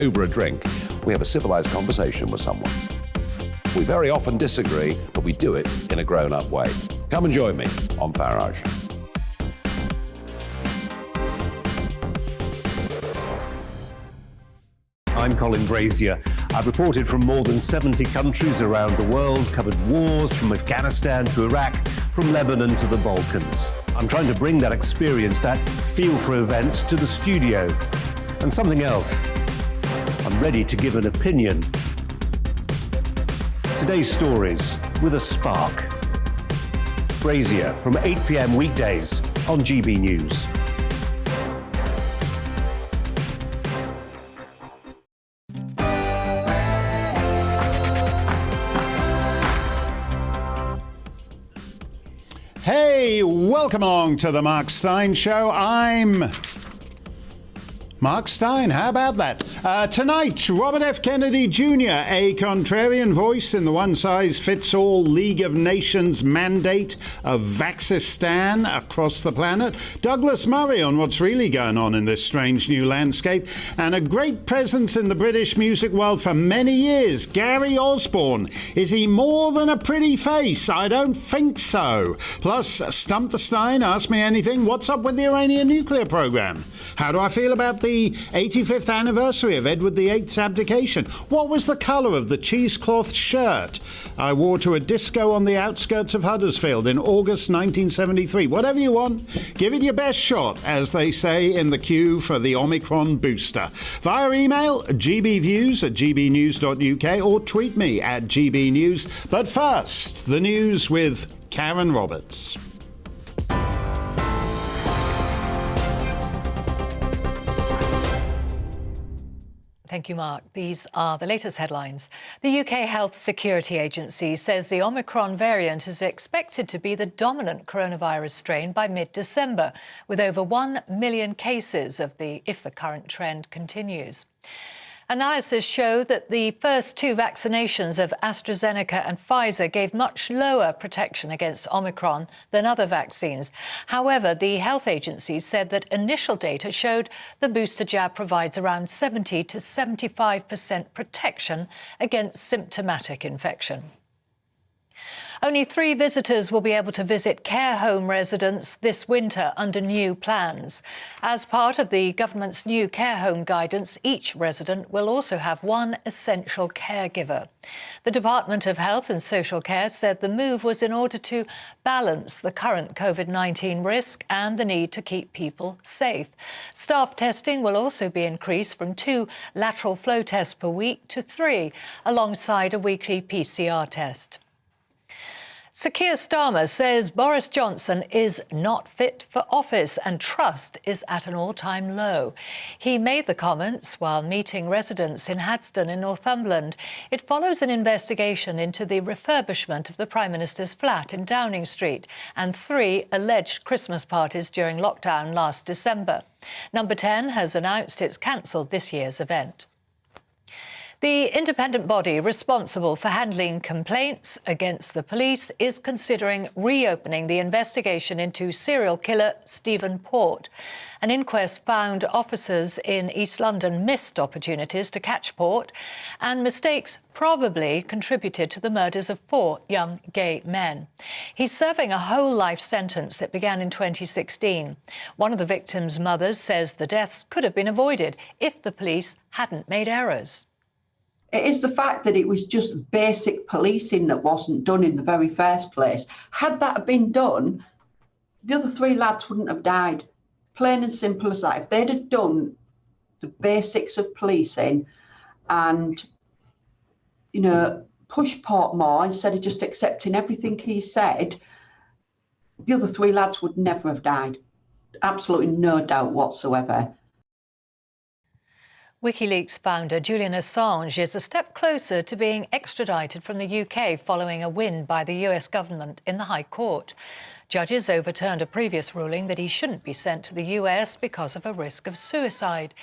Over a drink, we have a civilized conversation with someone. We very often disagree, but we do it in a grown-up way. Come and join me on Farage. I'm Colin Brazier. I've reported from more than 70 countries around the world, covered wars from Afghanistan to Iraq, from Lebanon to the Balkans. I'm trying to bring that experience, that feel for events, to the studio. And something else. I'm ready to give an opinion. Today's stories with a spark. Brazier from 8 p.m. weekdays on GB News. Hey, welcome along to the Mark Steyn Show. I'm Mark Steyn. How about that? Tonight, Robert F. Kennedy Jr., a contrarian voice in the one-size-fits-all League of Nations mandate of Vaxistan across the planet. Douglas Murray on what's really going on in this strange new landscape. And a great presence in the British music world for many years, Gary Osborne. Is he more than a pretty face? I don't think so. Plus, Stump the Steyn, Ask Me Anything. What's up with the Iranian nuclear program? How do I feel about the 85th anniversary of Edward VIII's abdication? What was the colour of the cheesecloth shirt I wore to a disco on the outskirts of Huddersfield in August 1973? Whatever you want, give it your best shot, as they say in the queue for the Omicron booster. Via email, gbviews@gbnews.uk, or tweet me at gbnews. But first, the news with Karen Roberts. Thank you, Mark. These are the latest headlines. The UK Health Security Agency says the Omicron variant is expected to be the dominant coronavirus strain by mid-December, with over 1 million cases if the current trend continues. Analysis show that the first two vaccinations of AstraZeneca and Pfizer gave much lower protection against Omicron than other vaccines. However, the health agency said that initial data showed the booster jab provides around 70 to 75% protection against symptomatic infection. Only 3 visitors will be able to visit care home residents this winter under new plans. As part of the government's new care home guidance, each resident will also have one essential caregiver. The Department of Health and Social Care said the move was in order to balance the current COVID-19 risk and the need to keep people safe. Staff testing will also be increased from 2 lateral flow tests per week to 3, alongside a weekly PCR test. Sir Keir Starmer says Boris Johnson is not fit for office and trust is at an all-time low. He made the comments while meeting residents in Hadston in Northumberland. It follows an investigation into the refurbishment of the Prime Minister's flat in Downing Street and 3 alleged Christmas parties during lockdown last December. Number 10 has announced it's cancelled this year's event. The independent body responsible for handling complaints against the police is considering reopening the investigation into serial killer Stephen Port. An inquest found officers in East London missed opportunities to catch Port, and mistakes probably contributed to the murders of 4 young gay men. He's serving a whole life sentence that began in 2016. One of the victims' mothers says the deaths could have been avoided if the police hadn't made errors. It is the fact that it was just basic policing that wasn't done in the very first place. Had that been done, the other 3 lads wouldn't have died. Plain and simple as that. If they'd have done the basics of policing and, push Port more instead of just accepting everything he said, the other 3 lads would never have died. Absolutely no doubt whatsoever. WikiLeaks founder Julian Assange is a step closer to being extradited from the UK following a win by the US government in the High Court. Judges overturned a previous ruling that he shouldn't be sent to the US because of a risk of suicide.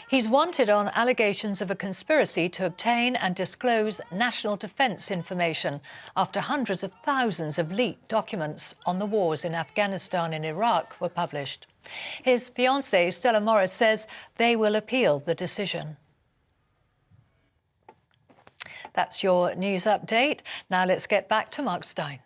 He's wanted on allegations of a conspiracy to obtain and disclose national defence information after hundreds of thousands of leaked documents on the wars in Afghanistan and Iraq were published. His fiancée, Stella Morris, says they will appeal the decision. That's your news update. Now let's get back to Mark Steyn.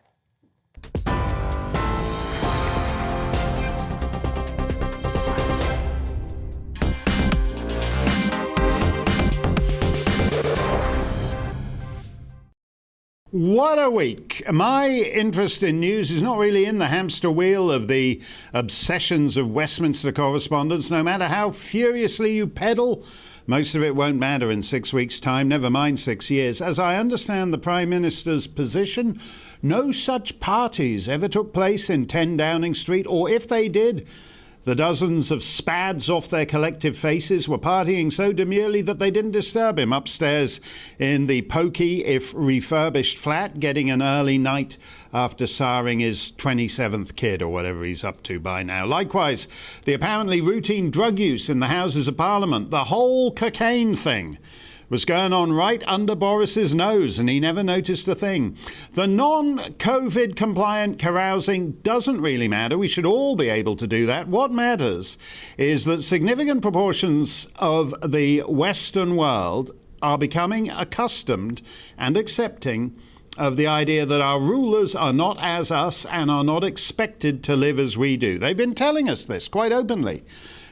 What a week. My interest in news is not really in the hamster wheel of the obsessions of Westminster correspondents. No matter how furiously you pedal, most of it won't matter in 6 weeks' time, never mind 6 years. As I understand the Prime Minister's position, no such parties ever took place in 10 Downing Street, or if they did, the dozens of spads off their collective faces were partying so demurely that they didn't disturb him upstairs in the pokey, if refurbished flat, getting an early night after siring his 27th kid or whatever he's up to by now. Likewise, the apparently routine drug use in the Houses of Parliament, the whole cocaine thing, was going on right under Boris's nose, and he never noticed a thing. The non-COVID compliant carousing doesn't really matter. We should all be able to do that. What matters is that significant proportions of the Western world are becoming accustomed and accepting of the idea that our rulers are not as us and are not expected to live as we do. They've been telling us this quite openly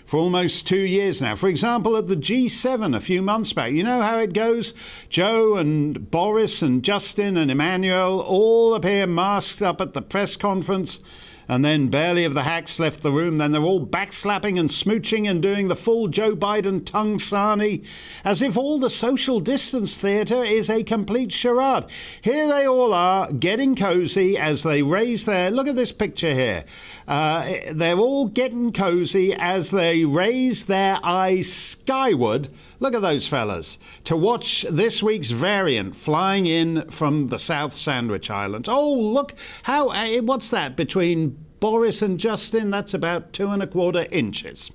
for almost 2 years now. For example, at the G7 a few months back, you know how it goes? Joe and Boris and Justin and Emmanuel all appear masked up at the press conference, and then barely have the hacks left the room, then they're all backslapping and smooching and doing the full Joe Biden tongue sarnie, as if all the social distance theatre is a complete charade. Here they all are, getting cosy as they raise their... Look at this picture here. They're all getting cosy as they raise their eyes skyward. Look at those fellas. To watch this week's variant flying in from the South Sandwich Islands. Oh, look how... what's that between Boris and Justin? That's about 2¼ inches.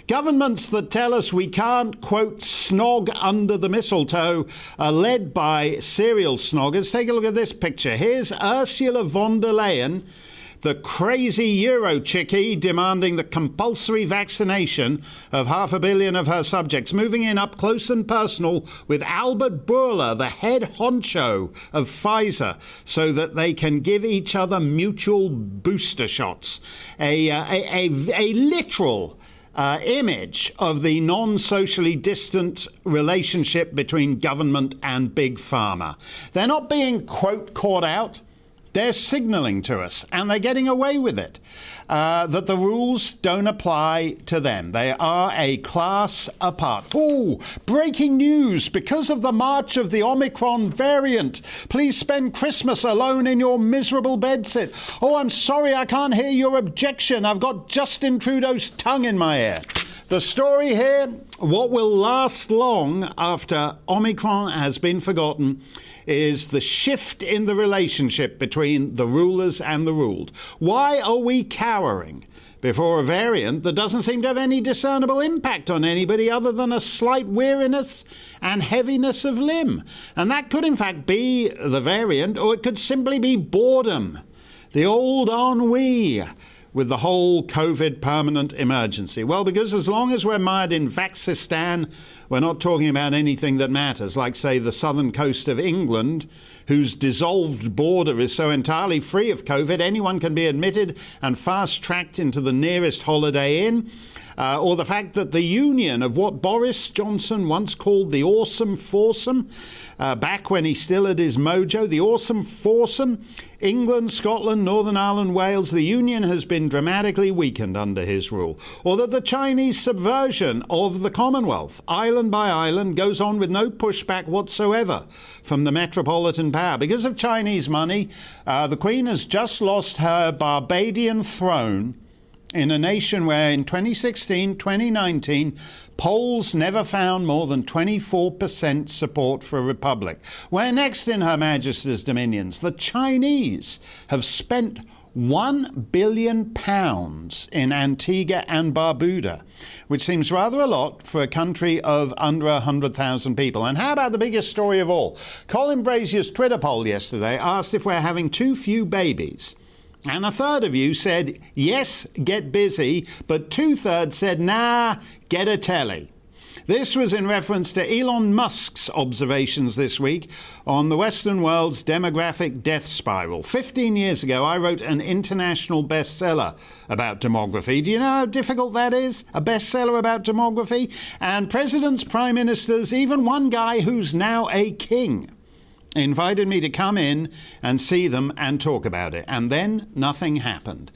Governments that tell us we can't, quote, snog under the mistletoe are led by serial snoggers. Take a look at this picture. Here's Ursula von der Leyen, the crazy Euro chickie demanding the compulsory vaccination of 500 million of her subjects, moving in up close and personal with Albert Bourla, the head honcho of Pfizer, so that they can give each other mutual booster shots. A literal image of the non-socially distant relationship between government and big pharma. They're not being, quote, caught out. They're signalling to us, and they're getting away with it, that the rules don't apply to them. They are a class apart. Oh, breaking news. Because of the march of the Omicron variant, please spend Christmas alone in your miserable bedsit. Oh, I'm sorry, I can't hear your objection. I've got Justin Trudeau's tongue in my ear. The story here, what will last long after Omicron has been forgotten, is the shift in the relationship between the rulers and the ruled. Why are we cowering before a variant that doesn't seem to have any discernible impact on anybody other than a slight weariness and heaviness of limb? And that could in fact be the variant, or it could simply be boredom, the old ennui with the whole COVID permanent emergency? Well, because as long as we're mired in Vaxistan, we're not talking about anything that matters, like, say, the southern coast of England, whose dissolved border is so entirely free of COVID, anyone can be admitted and fast-tracked into the nearest Holiday Inn. Or the fact that the union of what Boris Johnson once called the awesome foursome, back when he still had his mojo, the awesome foursome, England, Scotland, Northern Ireland, Wales, the union has been dramatically weakened under his rule. Or that the Chinese subversion of the Commonwealth, island by island, goes on with no pushback whatsoever from the metropolitan power. Because of Chinese money, the Queen has just lost her Barbadian throne in a nation where in 2016, 2019, polls never found more than 24% support for a republic. Where next in Her Majesty's dominions, the Chinese have spent £1 billion in Antigua and Barbuda, which seems rather a lot for a country of under 100,000 people. And how about the biggest story of all? Colin Brazier's Twitter poll yesterday asked if we're having too few babies. And a third of you said, yes, get busy, but 2/3 said, nah, get a telly. This was in reference to Elon Musk's observations this week on the Western world's demographic death spiral. 15 years ago, I wrote an international bestseller about demography. Do you know how difficult that is? A bestseller about demography? And presidents, prime ministers, even one guy who's now a king, invited me to come in and see them and talk about it. And then nothing happened.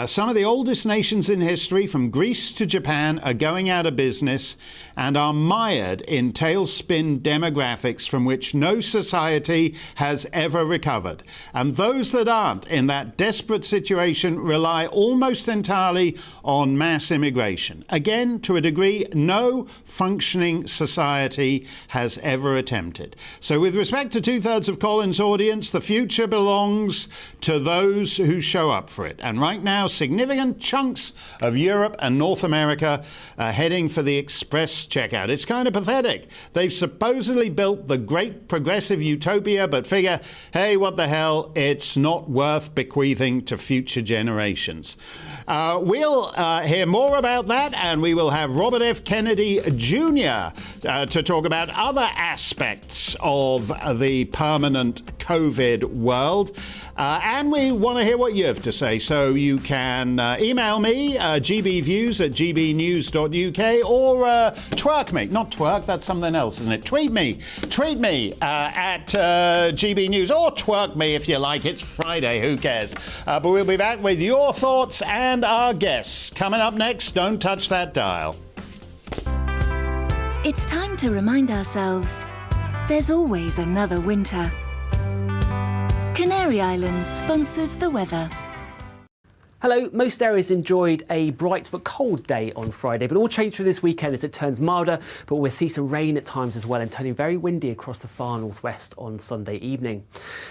Some of the oldest nations in history, from Greece to Japan, are going out of business and are mired in tailspin demographics from which no society has ever recovered. And those that aren't in that desperate situation rely almost entirely on mass immigration. Again, to a degree no functioning society has ever attempted. So with respect to 2/3 of Colin's audience, the future belongs to those who show up for it. And right now, significant chunks of Europe and North America are heading for the express checkout. It's kind of pathetic. They've supposedly built the great progressive utopia, but figure, hey, what the hell, it's not worth bequeathing to future generations. We'll hear more about that, and we will have Robert F. Kennedy Jr. To talk about other aspects of the permanent COVID world. And we want to hear what you have to say, so you can email me, gbviews@gbnews.uk, or twerk me. Not twerk, that's something else, isn't it? Tweet me at GB News, or twerk me if you like. It's Friday, who cares? But we'll be back with your thoughts and our guests. Coming up next, don't touch that dial. It's time to remind ourselves there's always another winter. Canary Islands sponsors the weather. Hello, most areas enjoyed a bright but cold day on Friday, but all changed through this weekend as it turns milder, but we'll see some rain at times as well and turning very windy across the far northwest on Sunday evening.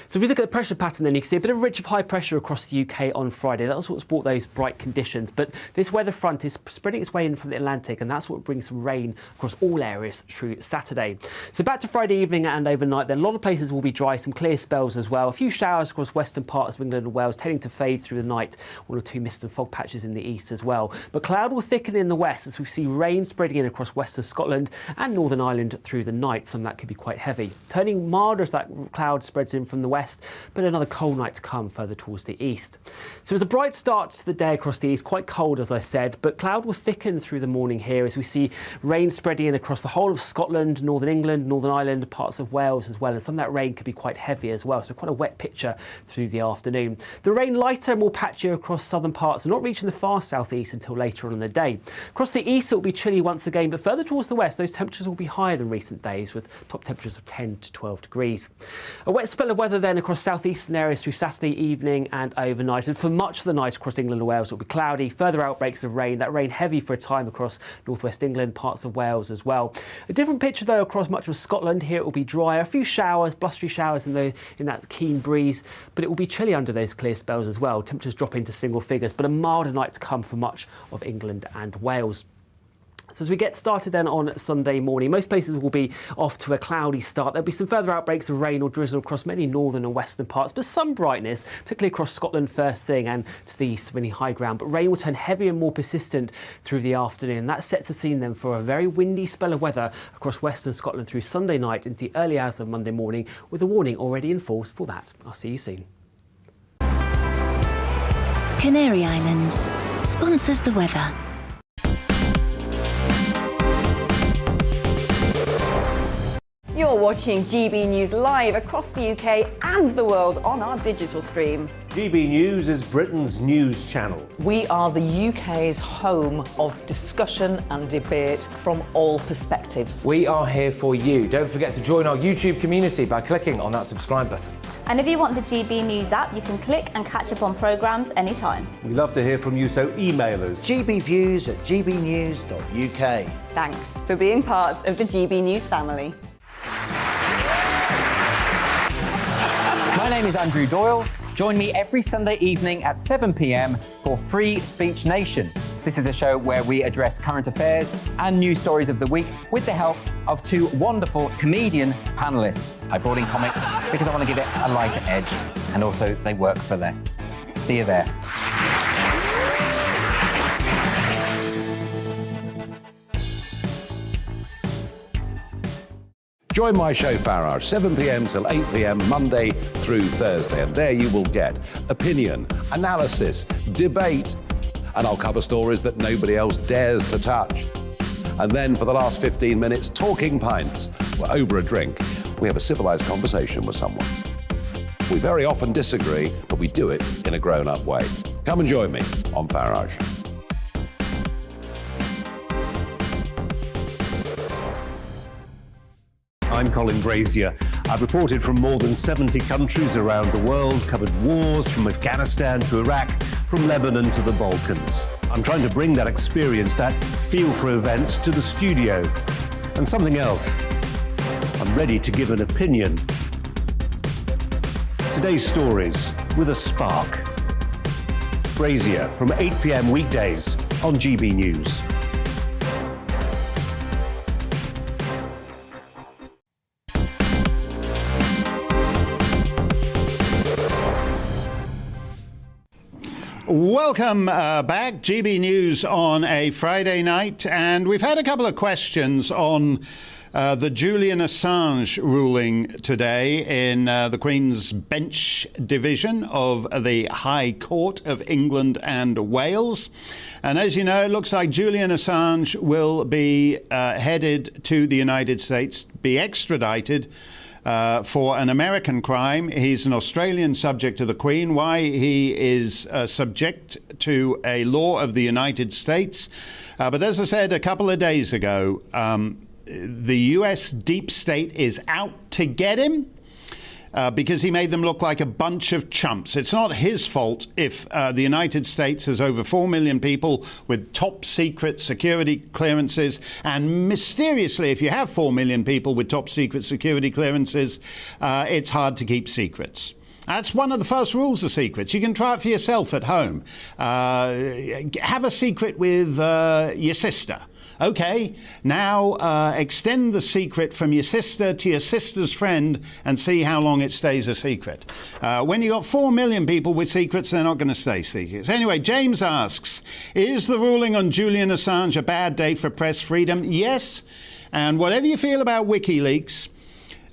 So if we look at the pressure pattern, then you can see a bit of ridge of high pressure across the UK on Friday. That was what's brought those bright conditions, but this weather front is spreading its way in from the Atlantic, and that's what brings some rain across all areas through Saturday. So back to Friday evening and overnight, then a lot of places will be dry, some clear spells as well. A few showers across western parts of England and Wales, tending to fade through the night. One or two mist and fog patches in the east as well. But cloud will thicken in the west as we see rain spreading in across western Scotland and Northern Ireland through the night. Some of that could be quite heavy. Turning milder as that cloud spreads in from the west, but another cold night to come further towards the east. So it's a bright start to the day across the east, quite cold as I said, but cloud will thicken through the morning here as we see rain spreading in across the whole of Scotland, Northern England, Northern Ireland, parts of Wales as well, and some of that rain could be quite heavy as well, so quite a wet picture through the afternoon. The rain lighter and more patchier across southern parts, and not reaching the far southeast until later on in the day. Across the east it will be chilly once again, but further towards the west those temperatures will be higher than recent days, with top temperatures of 10 to 12 degrees. A wet spell of weather then across southeastern areas through Saturday evening and overnight, and for much of the night across England and Wales it will be cloudy, further outbreaks of rain, that rain heavy for a time across northwest England, parts of Wales as well. A different picture though across much of Scotland. Here it will be drier, a few showers, blustery showers in that keen breeze, but it will be chilly under those clear spells as well. Temperatures drop into single figures, but a milder night to come for much of England and Wales. So as we get started then on Sunday morning, most places will be off to a cloudy start. There'll be some further outbreaks of rain or drizzle across many northern and western parts, but some brightness, particularly across Scotland first thing and to the east of any high ground. But rain will turn heavier and more persistent through the afternoon. That sets the scene then for a very windy spell of weather across western Scotland through Sunday night into the early hours of Monday morning, with a warning already in force for that. I'll see you soon. Canary Islands sponsors the weather. You're watching GB News live across the UK and the world on our digital stream. GB News is Britain's news channel. We are the UK's home of discussion and debate from all perspectives. We are here for you. Don't forget to join our YouTube community by clicking on that subscribe button. And if you want the GB News app, you can click and catch up on programmes anytime. We love to hear from you, so email us. gbviews@gbnews.uk. Thanks for being part of the GB News family. My name is Andrew Doyle. Join me every Sunday evening at 7 p.m. for Free Speech Nation. This is a show where we address current affairs and news stories of the week with the help of two wonderful comedian panellists. I brought in comics because I want to give it a lighter edge, and also they work for less. See you there. Join my show Farage, 7 p.m. till 8 p.m. Monday through Thursday, and there you will get opinion, analysis, debate, and I'll cover stories that nobody else dares to touch. And then for the last 15 minutes, talking pints. We're over a drink. We have a civilized conversation with someone. We very often disagree, but we do it in a grown-up way. Come and join me on Farage. I'm Colin Brazier. I've reported from more than 70 countries around the world, covered wars from Afghanistan to Iraq, from Lebanon to the Balkans. I'm trying to bring that experience, that feel for events, to the studio. And something else. I'm ready to give an opinion. Today's stories with a spark. Brazier from 8 p.m. weekdays on GB News. Welcome back, GB News on a Friday night, and we've had a couple of questions on the Julian Assange ruling today in the Queen's Bench Division of the High Court of England and Wales. And as you know, it looks like Julian Assange will be headed to the United States, be extradited for an American crime. He's an Australian subject to the Queen. Why he is subject to a law of the United States. But as I said a couple of days ago, the US deep state is out to get him because he made them look like a bunch of chumps. It's not his fault if the United States has over 4 million people with top secret security clearances, and mysteriously, if you have 4 million people with top secret security clearances, it's hard to keep secrets. That's one of the first rules of secrets. You can try it for yourself at home. Have a secret with your sister. Okay, now extend the secret from your sister to your sister's friend and see how long it stays a secret. When you've got 4 million people with secrets, they're not going to stay secrets. Anyway, James asks, is the ruling on Julian Assange a bad day for press freedom? Yes, and whatever you feel about WikiLeaks,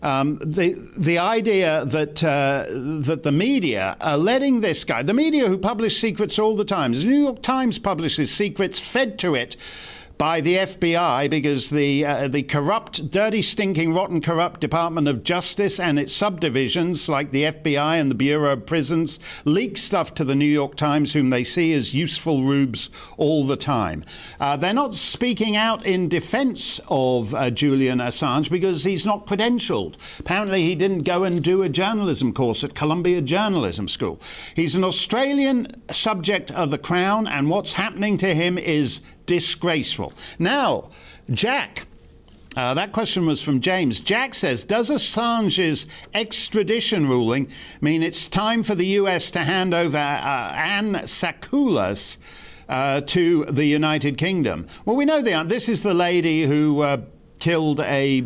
the idea that that the media are letting this guy, the media who publish secrets all the time, the New York Times publishes secrets fed to it by the FBI because the corrupt, dirty, stinking, rotten, corrupt Department of Justice and its subdivisions like the FBI and the Bureau of Prisons leak stuff to the New York Times, whom they see as useful rubes all the time. They're not speaking out in defense of Julian Assange because he's not credentialed. Apparently he didn't go and do a journalism course at Columbia Journalism School. He's an Australian subject of the Crown, and what's happening to him is disgraceful. Now, Jack, that question was from James. Jack says, does Assange's extradition ruling mean it's time for the US to hand over Anne Sakoulas to the United Kingdom? Well, we know this is the lady who killed a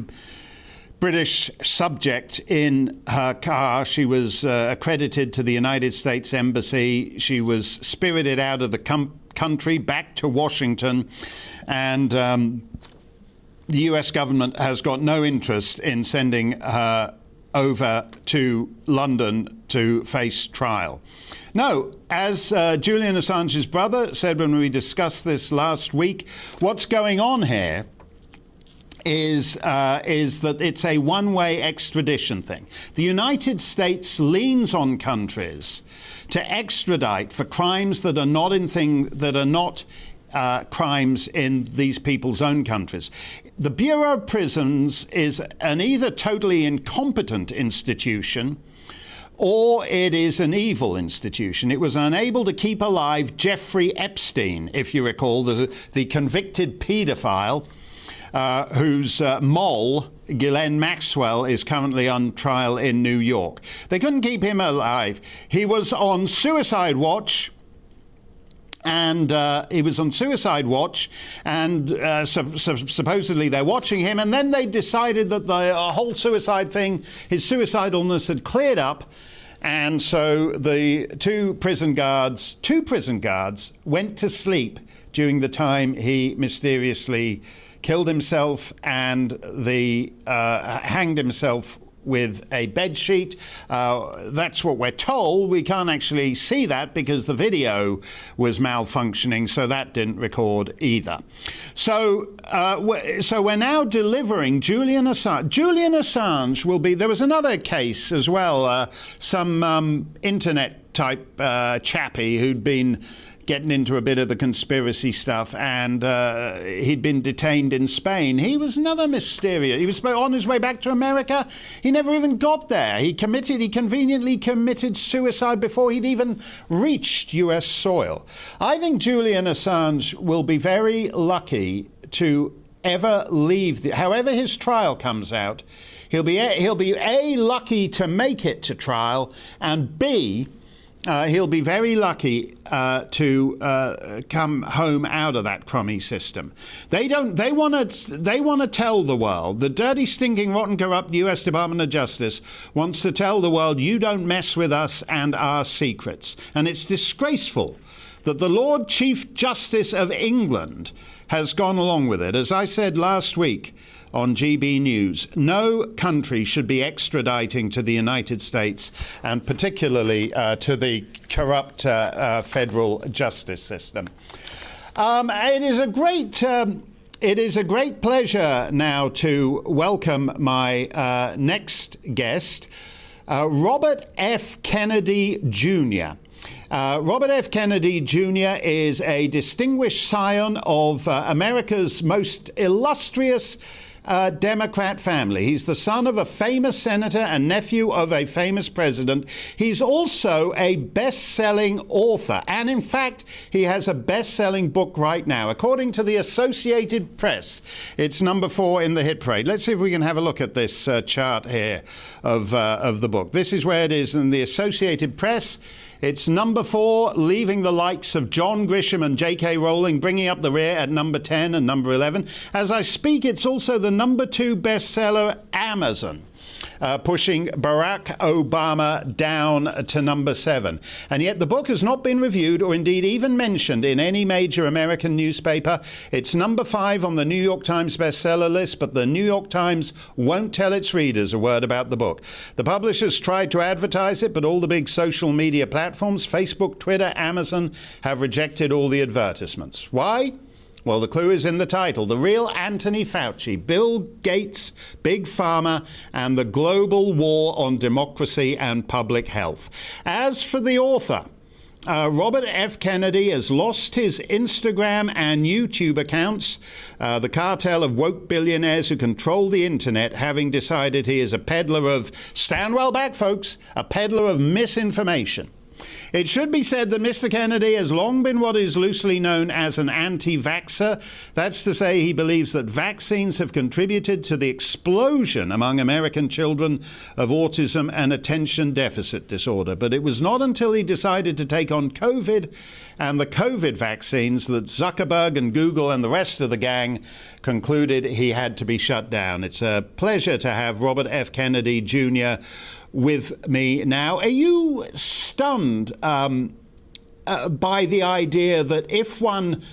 British subject in her car. She was accredited to the United States Embassy. She was spirited out of the country back to Washington, and the US government has got no interest in sending her over to London to face trial. No, as Julian Assange's brother said when we discussed this last week, what's going on here is that it's a one-way extradition thing. The United States leans on countries to extradite for crimes that are not crimes in these people's own countries. The Bureau of Prisons is an either totally incompetent institution or it is an evil institution. It was unable to keep alive Jeffrey Epstein, if you recall, the convicted paedophile whose mole, Ghislaine Maxwell, is currently on trial in New York. They couldn't keep him alive. He was on suicide watch. And supposedly they're watching him, and then they decided that the whole suicide thing, his suicidalness had cleared up, and so the two prison guards went to sleep during the time he mysteriously killed himself and hanged himself with a bed sheet. That's what we're told. We can't actually see that because the video was malfunctioning, so that didn't record either. So we're now delivering Julian Assange. Julian Assange will be. There was another case as well. Some internet type chappie who'd been getting into a bit of the conspiracy stuff, and he'd been detained in Spain. He was another mysterious. He was on his way back to America. He never even got there. He conveniently committed suicide before he'd even reached US soil. I think Julian Assange will be very lucky to ever leave. However his trial comes out, he'll be A, lucky to make it to trial, and B, he'll be very lucky to come home out of that crummy system. They want to tell the world, the dirty, stinking, rotten, corrupt US Department of Justice wants to tell the world, you don't mess with us and our secrets. And it's disgraceful that the Lord Chief Justice of England has gone along with it. As I said last week on GBNews, no country should be extraditing to the United States, and particularly to the corrupt federal justice system. It is a great pleasure now to welcome my next guest, Robert F. Kennedy Jr. Robert F. Kennedy Jr. is a distinguished scion of America's most illustrious Democrat family. He's the son of a famous senator and nephew of a famous president. He's also a best-selling author. And in fact, he has a best-selling book right now. According to the Associated Press, it's number 4 in the hit parade. Let's see if we can have a look at this chart here of the book. This is where it is in the Associated Press. It's number 4, leaving the likes of John Grisham and J.K. Rowling, bringing up the rear at number 10 and number 11. As I speak, it's also the number 2 bestseller, Amazon, pushing Barack Obama down to number 7. And yet the book has not been reviewed or indeed even mentioned in any major American newspaper. It's number 5 on the New York Times bestseller list, but the New York Times won't tell its readers a word about the book. The publishers tried to advertise it, but all the big social media platforms, Facebook, Twitter, Amazon, have rejected all the advertisements. Why? Well, the clue is in the title. The real Anthony Fauci, Bill Gates, Big Pharma, and the global war on democracy and public health. As for the author, Robert F. Kennedy has lost his Instagram and YouTube accounts, the cartel of woke billionaires who control the internet having decided he is a peddler of, stand well back folks, a peddler of misinformation. It should be said that Mr. Kennedy has long been what is loosely known as an anti-vaxxer. That's to say he believes that vaccines have contributed to the explosion among American children of autism and attention deficit disorder. But it was not until he decided to take on COVID and the COVID vaccines that Zuckerberg and Google and the rest of the gang concluded he had to be shut down. It's a pleasure to have Robert F. Kennedy Jr. with me now. Are you stunned by the idea that if one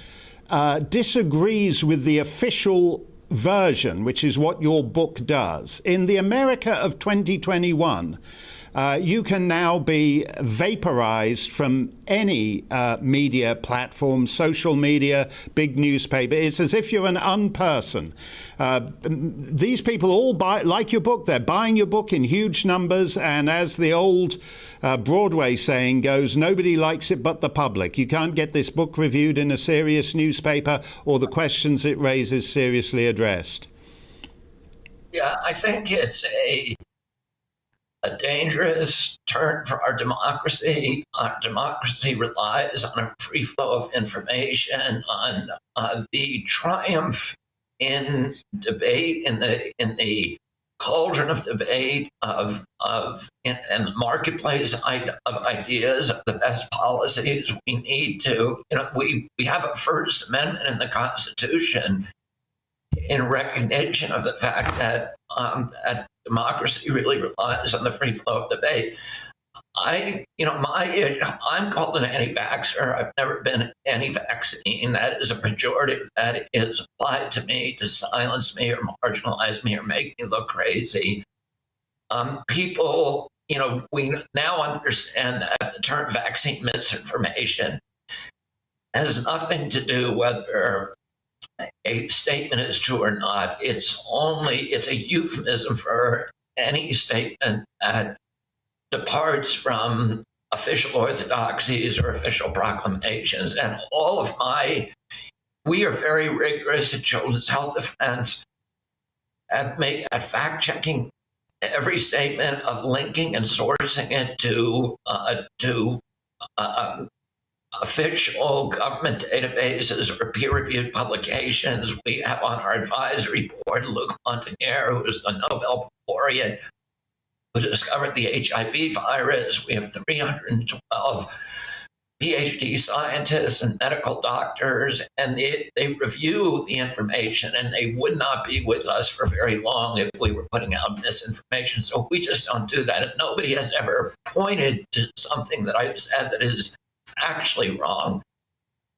disagrees with the official version, which is what your book does, in the America of 2021, you can now be vaporized from any media platform, social media, big newspaper. It's as if you're an unperson. These people all buy, like your book, they're buying your book in huge numbers, and as the old Broadway saying goes, nobody likes it but the public. You can't get this book reviewed in a serious newspaper or the questions it raises seriously addressed. Yeah, I think it's a dangerous turn for our democracy. Our democracy relies on a free flow of information, on the triumph in debate, in the cauldron of debate and the marketplace of ideas, of the best policies. We need to, we have a First Amendment in the Constitution in recognition of the fact that democracy really relies on the free flow of debate. I'm called an anti-vaxxer. I've never been anti-vaccine. That is a pejorative that is applied to me to silence me or marginalize me or make me look crazy. People, we now understand that the term vaccine misinformation has nothing to do whether a statement is true or not. It's a euphemism for any statement that departs from official orthodoxies or official proclamations. And we are very rigorous at Children's Health Defense at fact-checking every statement, of linking and sourcing it to official government databases or peer-reviewed publications. We have on our advisory board Luc Montagnier, who is the Nobel laureate who discovered the HIV virus. We have 312 PhD scientists and medical doctors, and they review the information, and they would not be with us for very long if we were putting out misinformation. So we just don't do that. And nobody has ever pointed to something that I've said that is factually wrong.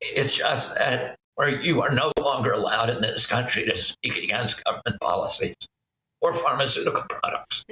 It's just that you are no longer allowed in this country to speak against government policies or pharmaceutical products.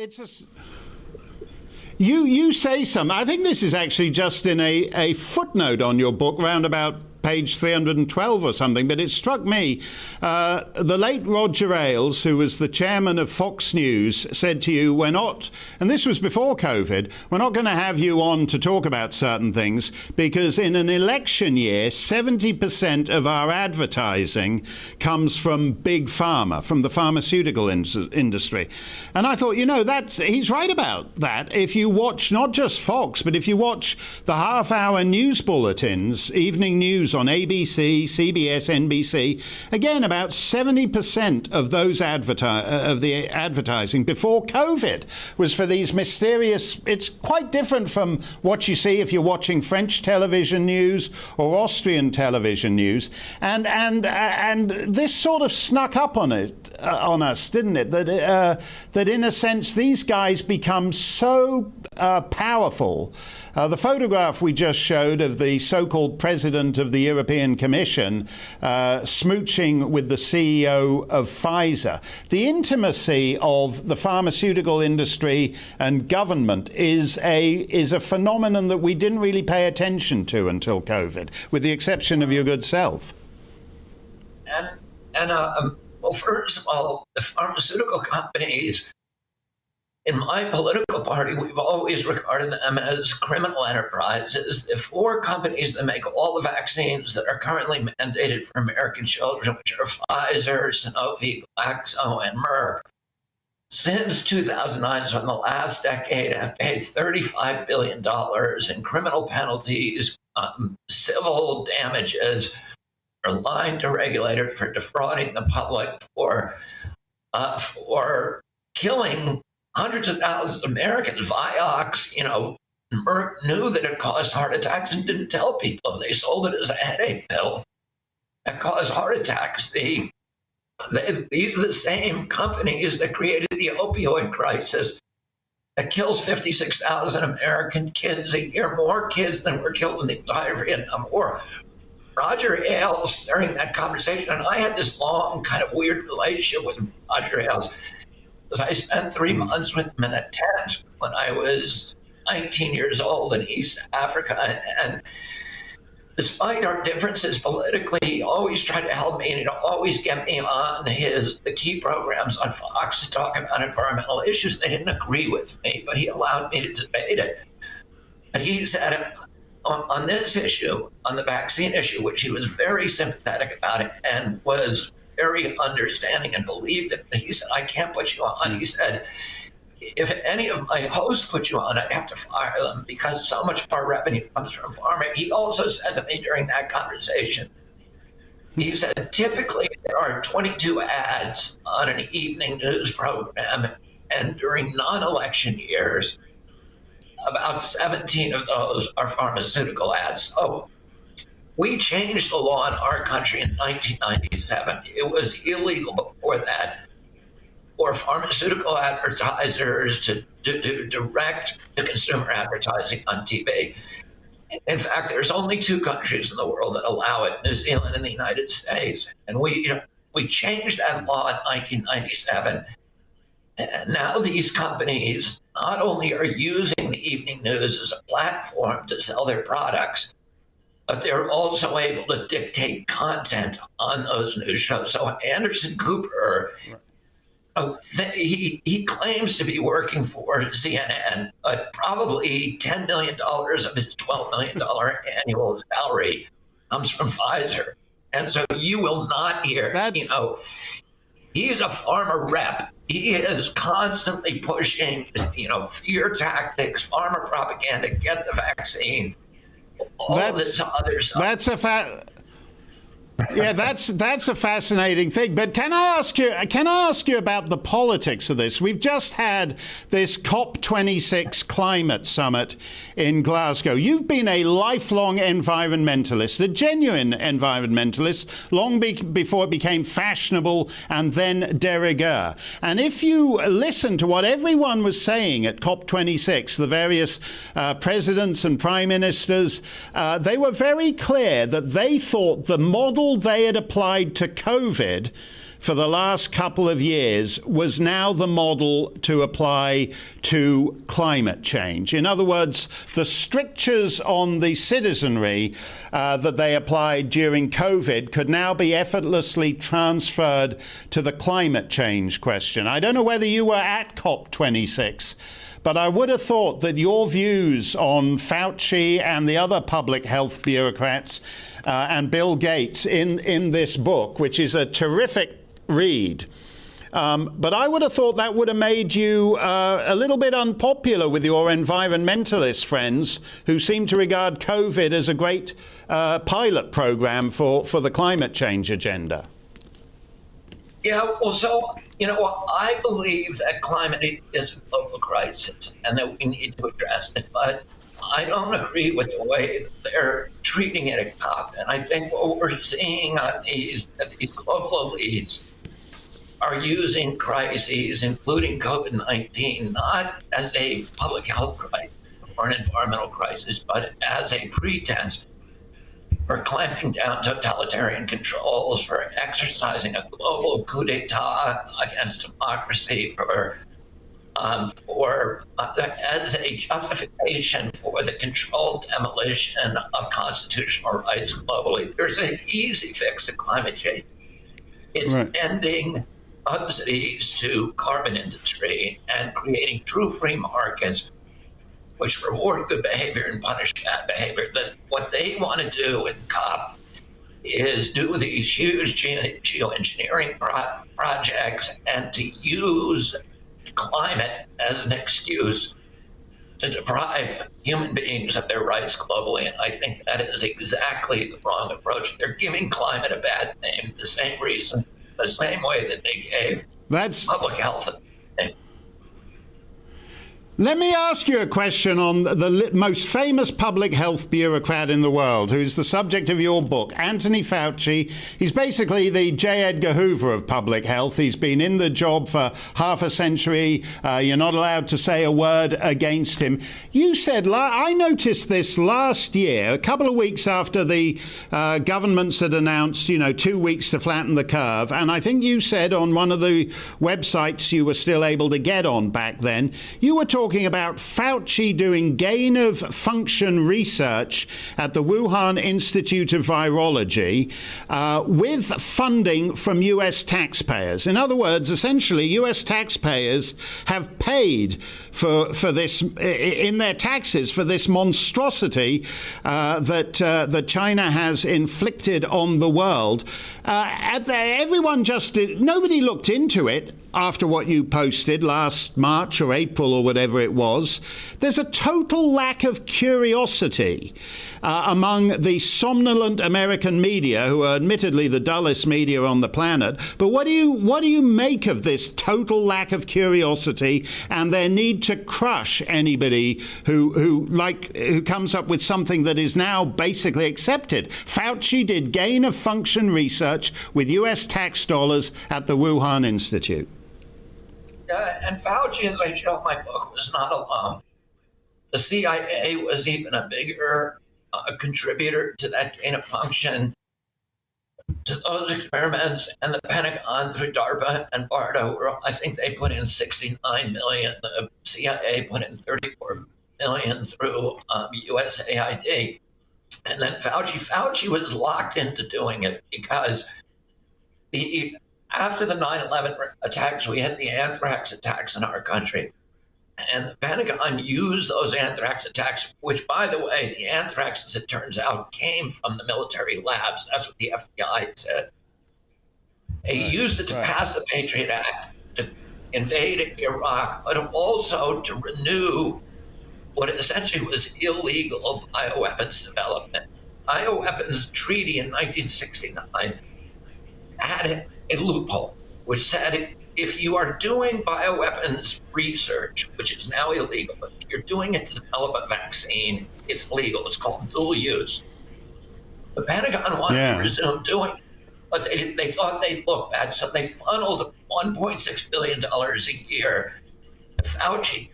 You say something. I think this is actually just in a footnote on your book, round about page 312 or something, but it struck me. The late Roger Ailes, who was the chairman of Fox News, said to you, we're not, and this was before COVID, we're not going to have you on to talk about certain things because in an election year, 70% of our advertising comes from big pharma, from the pharmaceutical industry. And I thought, he's right about that. If you watch not just Fox, but if you watch the half-hour news bulletins, evening news on ABC, CBS, NBC, again, about 70% of those of the advertising before COVID was for these mysterious. It's quite different from what you see if you're watching French television news or Austrian television news, and this sort of snuck up on us, didn't it? That in a sense these guys become so powerful. The photograph we just showed of the so-called president of the European Commission smooching with the CEO of Pfizer. The intimacy of the pharmaceutical industry and government is a phenomenon that we didn't really pay attention to until COVID, with the exception of your good self. Well, first of all, the pharmaceutical companies, in my political party, we've always regarded them as criminal enterprises. The four companies that make all the vaccines that are currently mandated for American children, which are Pfizer, Sanofi, Glaxo, and Merck, since 2009, so in the last decade, have paid $35 billion in criminal penalties, civil damages, for lying to regulators, for defrauding the public, for killing hundreds of thousands of Americans. Vioxx, Merck knew that it caused heart attacks and didn't tell people. They sold it as a headache pill that caused heart attacks. These are the same companies that created the opioid crisis that kills 56,000 American kids a year, more kids than were killed in the entire Vietnam War. Roger Ailes, during that conversation, and I had this long kind of weird relationship with Roger Ailes, because I spent 3 months with him in a tent when I was 19 years old in East Africa. And despite our differences politically, he always tried to help me, and he'd always get me on the key programs on Fox to talk about environmental issues. They didn't agree with me, but he allowed me to debate it. And he said, on this issue, on the vaccine issue, which he was very sympathetic about it and was very understanding and believed it. He said, I can't put you on. He said, if any of my hosts put you on, I'd have to fire them because so much of our revenue comes from pharma. He also said to me during that conversation, he said, typically there are 22 ads on an evening news program, and during non-election years, about 17 of those are pharmaceutical ads. So we changed the law in our country in 1997. It was illegal before that for pharmaceutical advertisers to do direct-to-consumer advertising on TV. In fact, there's only 2 countries in the world that allow it, New Zealand and the United States. And we changed that law in 1997. And now these companies not only are using the evening news as a platform to sell their products, but they're also able to dictate content on those news shows. So Anderson Cooper, he claims to be working for CNN, but probably $10 million of his $12 million annual salary comes from Pfizer. And so you will not hear, he's a pharma rep. He is constantly pushing, fear tactics, pharma propaganda, get the vaccine, all this other stuff. That's a fact. Yeah, that's a fascinating thing. But can I ask you about the politics of this? We've just had this COP26 climate summit in Glasgow. You've been a lifelong environmentalist, a genuine environmentalist, long before it became fashionable and then de rigueur. And if you listen to what everyone was saying at COP26, the various presidents and prime ministers, they were very clear that they thought the model they had applied to COVID for the last couple of years was now the model to apply to climate change. In other words, the strictures on the citizenry that they applied during COVID could now be effortlessly transferred to the climate change question. I don't know whether you were at COP26, but I would have thought that your views on Fauci and the other public health bureaucrats and Bill Gates in this book, which is a terrific read, but I would have thought that would have made you a little bit unpopular with your environmentalist friends who seem to regard COVID as a great pilot program for the climate change agenda. Yeah, well, so, I believe that climate is a global crisis and that we need to address it, but I don't agree with the way that they're treating it at COP. And I think what we're seeing on that these global elites are using crises, including COVID-19, not as a public health crisis or an environmental crisis, but as a pretense for clamping down totalitarian controls, for exercising a global coup d'etat against democracy, as a justification for the controlled demolition of constitutional rights globally. There's an easy fix to climate change. It's ending subsidies to carbon industry and creating true free markets which reward good behavior and punish bad behavior. That what they want to do in COP is do these huge geoengineering projects and to use climate as an excuse to deprive human beings of their rights globally. And I think that is exactly the wrong approach. They're giving climate a bad name, the same way that they gave public health a bad name. Let me ask you a question on the most famous public health bureaucrat in the world, who's the subject of your book, Anthony Fauci. He's basically the J. Edgar Hoover of public health. He's been in the job for half a century. You're not allowed to say a word against him. You said, I noticed this last year, a couple of weeks after the governments had announced, 2 weeks to flatten the curve. And I think you said on one of the websites you were still able to get on back then, you were talking about Fauci doing gain-of-function research at the Wuhan Institute of Virology with funding from U.S. taxpayers. In other words, essentially, U.S. taxpayers have paid for this in their taxes for this monstrosity that China has inflicted on the world. Nobody looked into it after what you posted last March or April or whatever it was. There's a total lack of curiosity among the somnolent American media, who are admittedly the dullest media on the planet. But what do you make of this total lack of curiosity and their need to crush anybody who comes up with something that is now basically accepted? Fauci did gain-of-function research with U.S. tax dollars at the Wuhan Institute. And Fauci, as I show in my book, was not alone. The CIA was even a bigger contributor to that gain of function, to those experiments, and the Pentagon through DARPA and BARDA, I think they put in $69 million. The CIA put in $34 million through USAID. And then Fauci was locked into doing it because after the 9/11 attacks, we had the anthrax attacks in our country. And the Pentagon used those anthrax attacks, which, by the way, the anthrax, as it turns out, came from the military labs. That's what the FBI said. They used it to pass the Patriot Act, to invade Iraq, but also to renew what essentially was illegal bioweapons development. Bioweapons treaty in 1969 had a loophole, which said if you are doing bioweapons research, which is now illegal, but if you're doing it to develop a vaccine, it's legal. It's called dual use. The Pentagon wanted to resume doing it, but they thought they'd look bad, so they funneled $1.6 billion a year to Fauci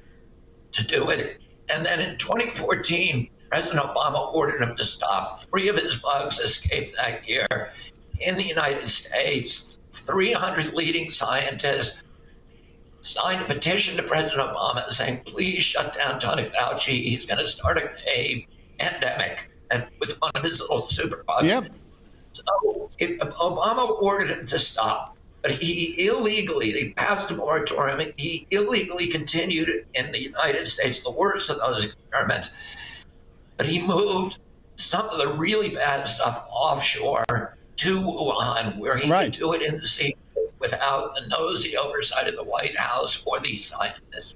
to do it. And then in 2014, President Obama ordered him to stop. 3 of his bugs escaped that year. In the United States, 300 leading scientists signed a petition to President Obama saying, please shut down Tony Fauci. He's going to start a pandemic, and with one of his little super bugs. Yep. So Obama ordered him to stop, but he passed a moratorium. He illegally continued in the United States, the worst of those experiments. But he moved some of the really bad stuff offshore to Wuhan, where he could do it in the secret without the nosy oversight of the White House or these scientists.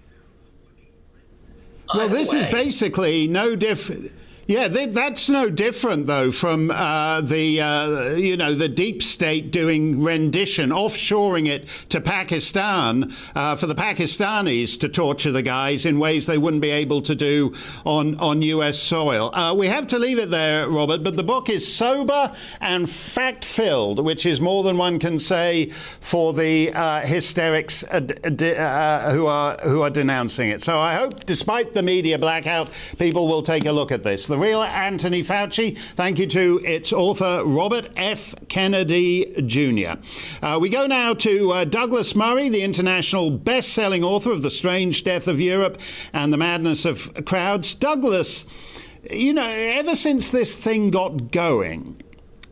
Well, this is basically no different. Yeah, that's no different, though, from the deep state doing rendition, offshoring it to Pakistan for the Pakistanis to torture the guys in ways they wouldn't be able to do on U.S. soil. We have to leave it there, Robert, but the book is sober and fact-filled, which is more than one can say for the hysterics who are denouncing it. So I hope, despite the media blackout, people will take a look at this. The Real Anthony Fauci. Thank you to its author, Robert F. Kennedy Jr. We go now to Douglas Murray, the international best-selling author of The Strange Death of Europe and the Madness of Crowds. Douglas, ever since this thing got going,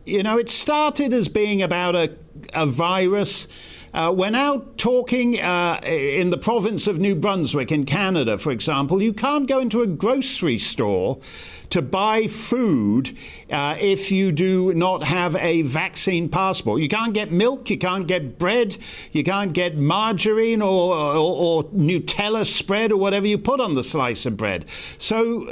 it started as being about a virus. We're now talking in the province of New Brunswick in Canada, for example. You can't go into a grocery store to buy food if you do not have a vaccine passport. You can't get milk, you can't get bread, you can't get margarine or Nutella spread or whatever you put on the slice of bread. So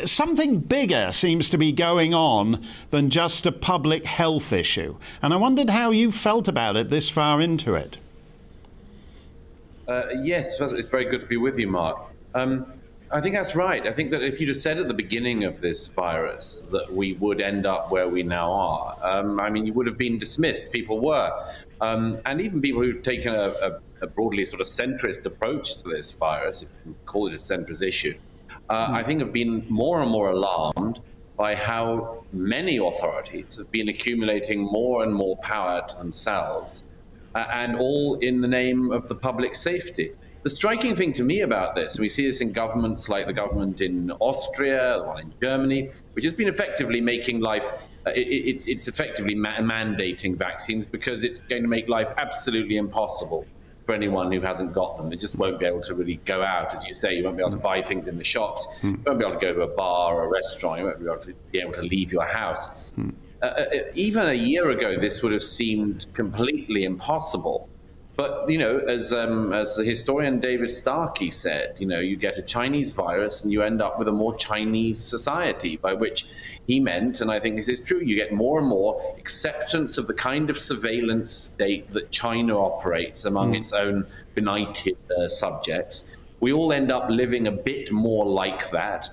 something bigger seems to be going on than just a public health issue. And I wondered how you felt about it this far into it. Yes, it's very good to be with you, Mark. I think that's right. I think that if you'd have said at the beginning of this virus that we would end up where we now are, you would have been dismissed. People were. And even people who've taken a broadly sort of centrist approach to this virus, if you can call it a centrist issue, I think have been more and more alarmed by how many authorities have been accumulating more and more power to themselves, and all in the name of the public safety. The striking thing to me about this, and we see this in governments like the government in Austria, the one in Germany, which has been effectively making life, it's effectively mandating vaccines because it's going to make life absolutely impossible for anyone who hasn't got them. They just won't be able to really go out, as you say. You won't be able to buy things in the shops. You won't be able to go to a bar or a restaurant. You won't be able to leave your house. Even a year ago, this would have seemed completely impossible. But, as the historian David Starkey said, you get a Chinese virus and you end up with a more Chinese society, by which he meant, and I think this is true, you get more and more acceptance of the kind of surveillance state that China operates among its own benighted subjects. We all end up living a bit more like that.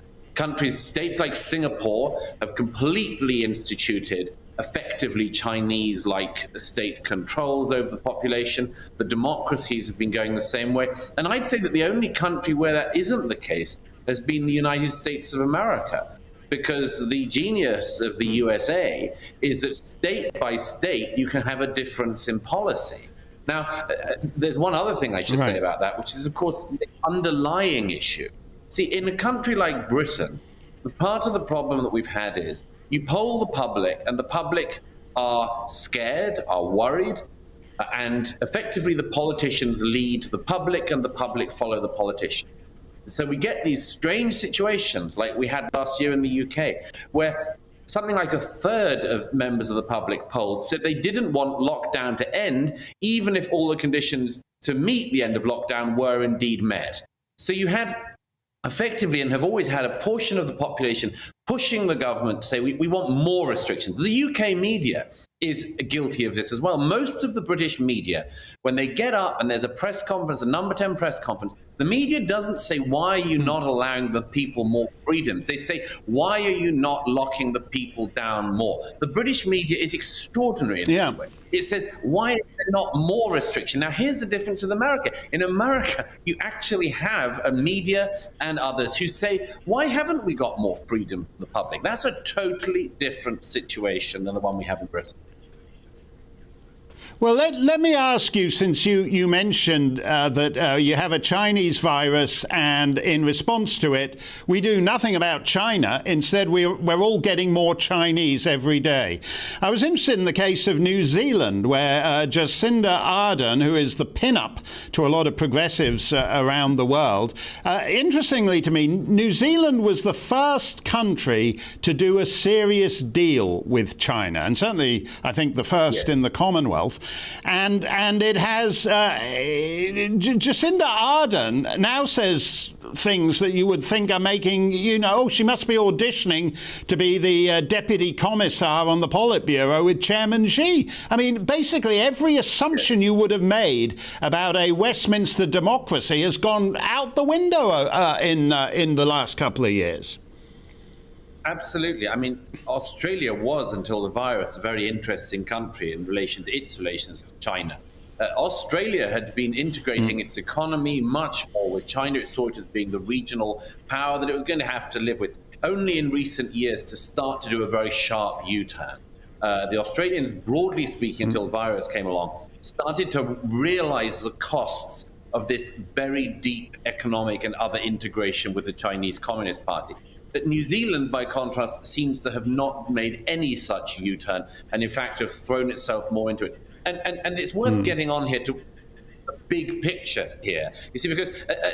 States like Singapore have completely instituted effectively Chinese-like state controls over the population. The democracies have been going the same way. And I'd say that the only country where that isn't the case has been the United States of America, because the genius of the USA is that state by state, you can have a difference in policy. Now, there's one other thing I should say about that, which is, of course, the underlying issue. See, in a country like Britain, part of the problem that we've had is you poll the public, and the public are scared, are worried, and effectively the politicians lead the public and the public follow the politician. So we get these strange situations like we had last year in the UK, where something like a third of members of the public polled said they didn't want lockdown to end, even if all the conditions to meet the end of lockdown were indeed met. So you had effectively, and have always had, a portion of the population pushing the government to say we want more restrictions. The UK media is guilty of this as well. Most of the British media, when they get up and there's a press conference, a number 10 press conference, the media doesn't say, why are you not allowing the people more freedoms? They say, why are you not locking the people down more? The British media is extraordinary in this way. It says, why is there not more restriction? Now, here's the difference with America. In America, you actually have a media and others who say, why haven't we got more freedom for the public? That's a totally different situation than the one we have in Britain. Well, let me ask you, since you mentioned that you have a Chinese virus, and in response to it, we do nothing about China. Instead, we're all getting more Chinese every day. I was interested in the case of New Zealand, where Jacinda Ardern, who is the pin-up to a lot of progressives around the world, interestingly to me, New Zealand was the first country to do a serious deal with China, and certainly, I think, the first in the Commonwealth. And it has Jacinda Ardern now says things that you would think are making, she must be auditioning to be the deputy commissar on the Politburo with Chairman Xi. I mean, basically every assumption you would have made about a Westminster democracy has gone out the window in the last couple of years. Absolutely. I mean, Australia was, until the virus, a very interesting country in relation to its relations to China. Australia had been integrating its economy much more with China. It saw it as being the regional power that it was going to have to live with. Only in recent years to start to do a very sharp U-turn. The Australians, broadly speaking, until the virus came along, started to realize the costs of this very deep economic and other integration with the Chinese Communist Party. But New Zealand, by contrast, seems to have not made any such U-turn, and in fact have thrown itself more into it. And it's worth getting on here to the big picture here. You see, because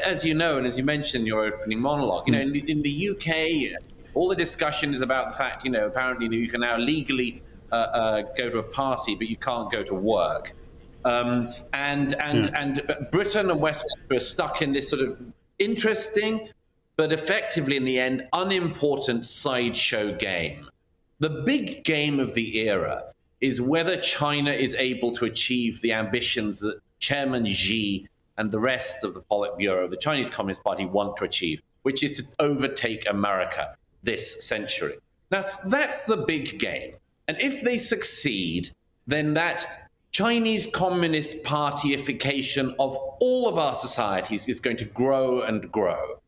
as you know, and as you mentioned in your opening monologue, in the UK, all the discussion is about the fact, apparently you can now legally go to a party, but you can't go to work. And Britain and Westminster are stuck in this sort of interesting, but effectively, in the end, unimportant sideshow game. The big game of the era is whether China is able to achieve the ambitions that Chairman Xi and the rest of the Politburo of the Chinese Communist Party want to achieve, which is to overtake America this century. Now, that's the big game. And if they succeed, then that Chinese Communist Partyification of all of our societies is going to grow and grow.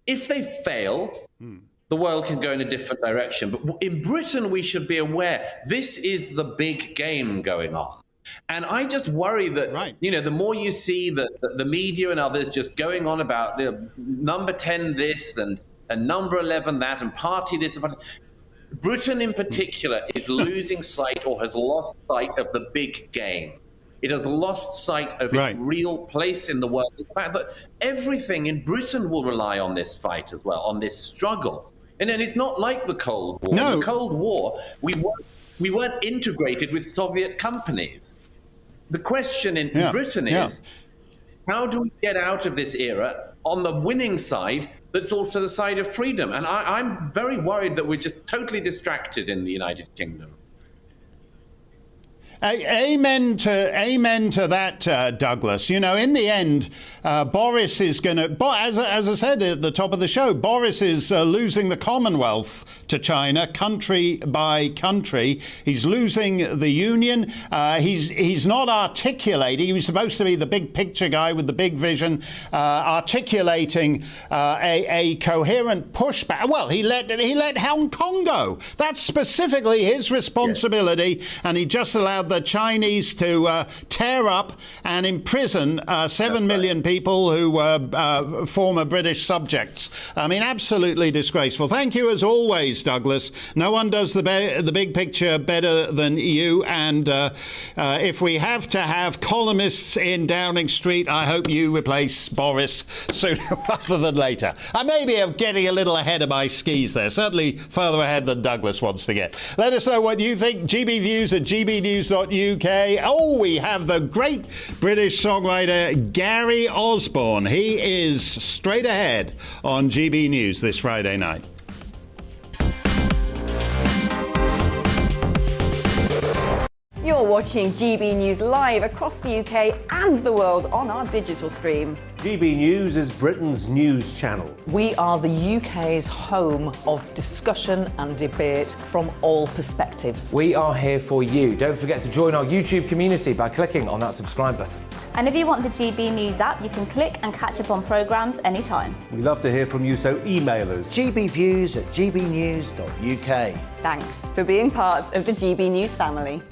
If they fail, the world can go in a different direction. But in Britain, we should be aware this is the big game going on. And I just worry that, the more you see the media and others just going on about number 10 this and number 11 that and party this. Britain in particular is losing sight or has lost sight of the big game. It has lost sight of its real place in the world. The fact that everything in Britain will rely on this fight as well, on this struggle. And then it's not like the Cold War. In the Cold War, we weren't integrated with Soviet companies. The question in Britain is, how do we get out of this era on the winning side that's also the side of freedom? And I'm very worried that we're just totally distracted in the United Kingdom. Amen to that, Douglas. You know, in the end, Boris is going to, as I said at the top of the show, Boris is losing the Commonwealth to China, country by country. He's losing the union. He's not articulating. He was supposed to be the big picture guy with the big vision, articulating a coherent pushback. Well, he let Hong Kong go. That's specifically his responsibility, and he just allowed the Chinese to tear up and imprison 7 million people who were former British subjects. I mean, absolutely disgraceful. Thank you, as always, Douglas. No one does the big picture better than you, and if we have to have columnists in Downing Street, I hope you replace Boris sooner rather than later. I may be getting a little ahead of my skis there, certainly further ahead than Douglas wants to get. Let us know what you think. GBViews at gbnews.uk. Oh, we have the great British songwriter Gary Osborne. He is straight ahead on GB News this Friday night. You're watching GB News live across the UK and the world on our digital stream. GB News is Britain's news channel. We are the UK's home of discussion and debate from all perspectives. We are here for you. Don't forget to join our YouTube community by clicking on that subscribe button. And if you want the GB News app, you can click and catch up on programmes anytime. We love to hear from you, so email us. gbviews at gbnews.uk. Thanks for being part of the GB News family.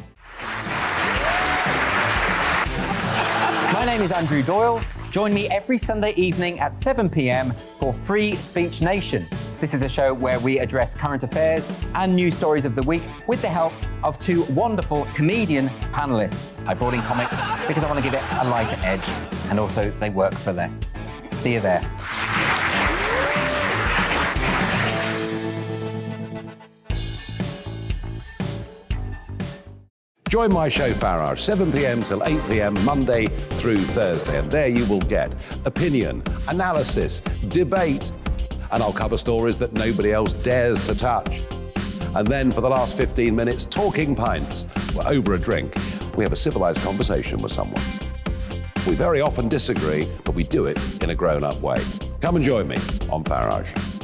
My name is Andrew Doyle. Join me every Sunday evening at 7 p.m. for Free Speech Nation. This is a show where we address current affairs and news stories of the week with the help of two wonderful comedian panellists. I brought in comics because I want to give it a lighter edge, and also they work for less. See you there. Join my show Farage, 7 p.m. till 8 p.m. Monday through Thursday, and there you will get opinion, analysis, debate, and I'll cover stories that nobody else dares to touch. And then for the last 15 minutes, talking pints. We're over a drink. We have a civilized conversation with someone. We very often disagree, but we do it in a grown-up way. Come and join me on Farage.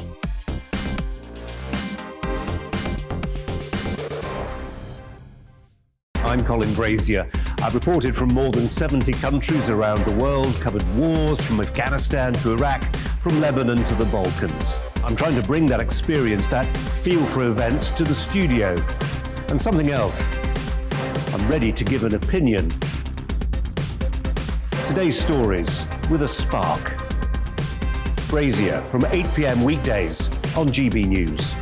I'm Colin Brazier. I've reported from more than 70 countries around the world, covered wars from Afghanistan to Iraq, from Lebanon to the Balkans. I'm trying to bring that experience, that feel for events, to the studio. And something else. I'm ready to give an opinion. Today's stories with a spark. Brazier from 8 p.m. weekdays on GB News.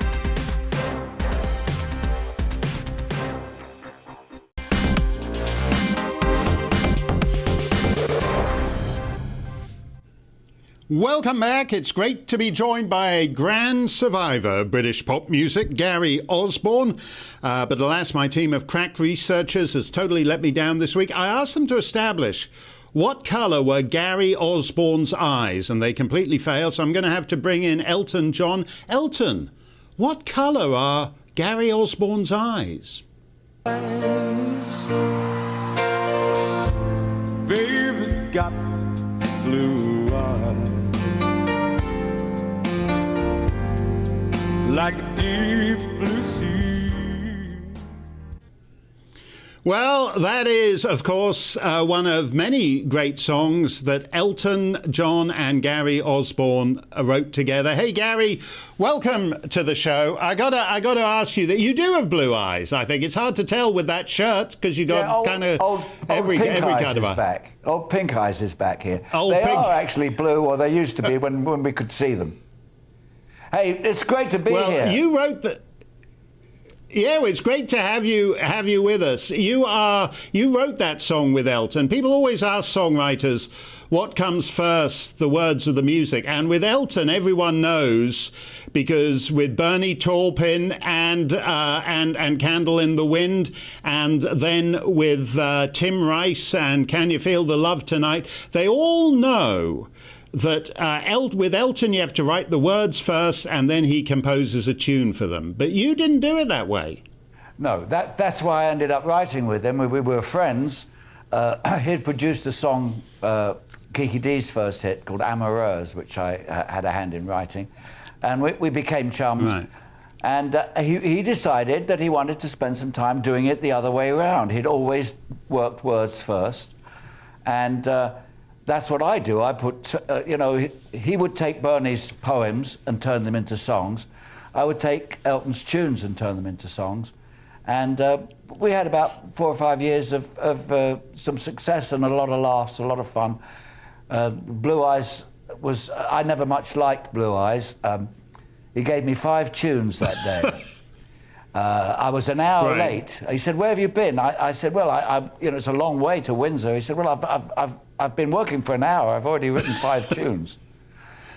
Welcome back. It's great to be joined by a grand survivor of British pop music, Gary Osborne. But alas, my team of crack researchers has totally let me down this week. I asked them to establish what colour were Gary Osborne's eyes, and they completely failed, so I'm going to have to bring in Elton John. Elton, what colour are Gary Osborne's eyes? Baby's got blue eyes, like a deep blue sea. Well, that is, of course, one of many great songs that Elton John and Gary Osborne wrote together. Hey, Gary, welcome to the show. I gotta ask you that you do have blue eyes. I think it's hard to tell with that shirt because you got kind of every kind of back. Old Pink Eyes is back here. Old they Pink. are actually blue, or they used to be when we could see them. Hey, it's great to be here. Well, you wrote that. Yeah, it's great to have you with us. You wrote that song with Elton. People always ask songwriters what comes first, the words or the music. And with Elton, everyone knows, because with Bernie Taupin and Candle in the Wind, and then with Tim Rice and Can You Feel the Love Tonight, they all know that with Elton you have to write the words first and then he composes a tune for them. But you didn't do it that way. No, that's why I ended up writing with him. We were friends. He'd produced a song, Kiki D's first hit, called Amoureuse, which I had a hand in writing. And we became chums. Right. And he decided that he wanted to spend some time doing it the other way around. He'd always worked words first. And that's what I do. I put, he would take Bernie's poems and turn them into songs. I would take Elton's tunes and turn them into songs. And we had about 4 or 5 years of some success and a lot of laughs, a lot of fun. Blue Eyes was, I never much liked Blue Eyes. He gave me 5 tunes that day. I was an hour late. He said, "Where have you been?" I said, "Well, it's a long way to Windsor." He said, "Well, I've been working for an hour. I've already written 5 tunes."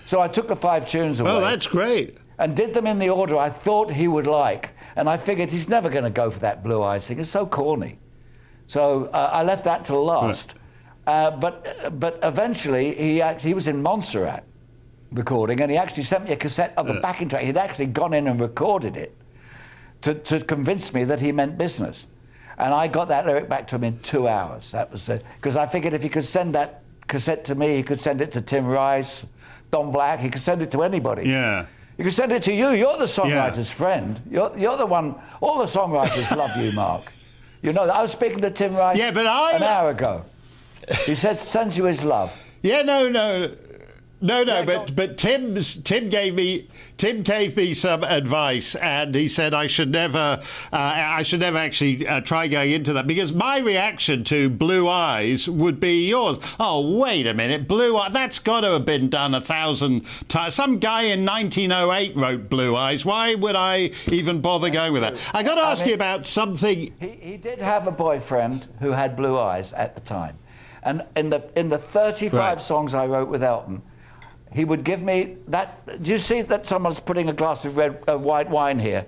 So I took the 5 tunes away. Oh, that's great. And did them in the order I thought he would like. And I figured he's never going to go for that Blue Eyes thing. It's so corny. So I left that till last. Right. But eventually he was in Montserrat recording, and he actually sent me a cassette of the backing track. He'd actually gone in and recorded it to convince me that he meant business. And I got that lyric back to him in 2 hours. That was because I figured if he could send that cassette to me, he could send it to Tim Rice, Don Black, he could send it to anybody. Yeah. You can send it to you. You're the songwriter's friend. You're the one. All the songwriters love you, Mark. You know that. I was speaking to Tim Rice an hour ago. He said sends you his love. Yeah, no. But Tim gave me some advice, and he said I should never actually try going into that, because my reaction to Blue Eyes would be yours. Oh, wait a minute, Blue Eyes, that's got to have been done 1,000 times. Some guy in 1908 wrote Blue Eyes. Why would I even bother going with that? I got to ask you about something. He did have a boyfriend who had blue eyes at the time, and in the 35 songs I wrote with Elton, he would give me that. Do you see that someone's putting a glass of white wine here?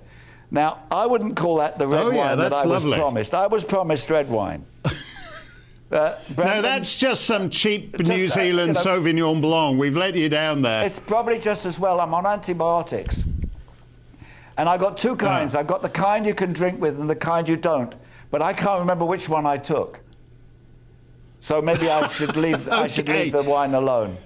Now, I wouldn't call that the red wine that I was promised. I was promised red wine. No, that's just some cheap New Zealand Sauvignon Blanc. We've let you down there. It's probably just as well. I'm on antibiotics. And I got 2 kinds. I've got the kind you can drink with and the kind you don't. But I can't remember which one I took. So maybe I should leave the wine alone.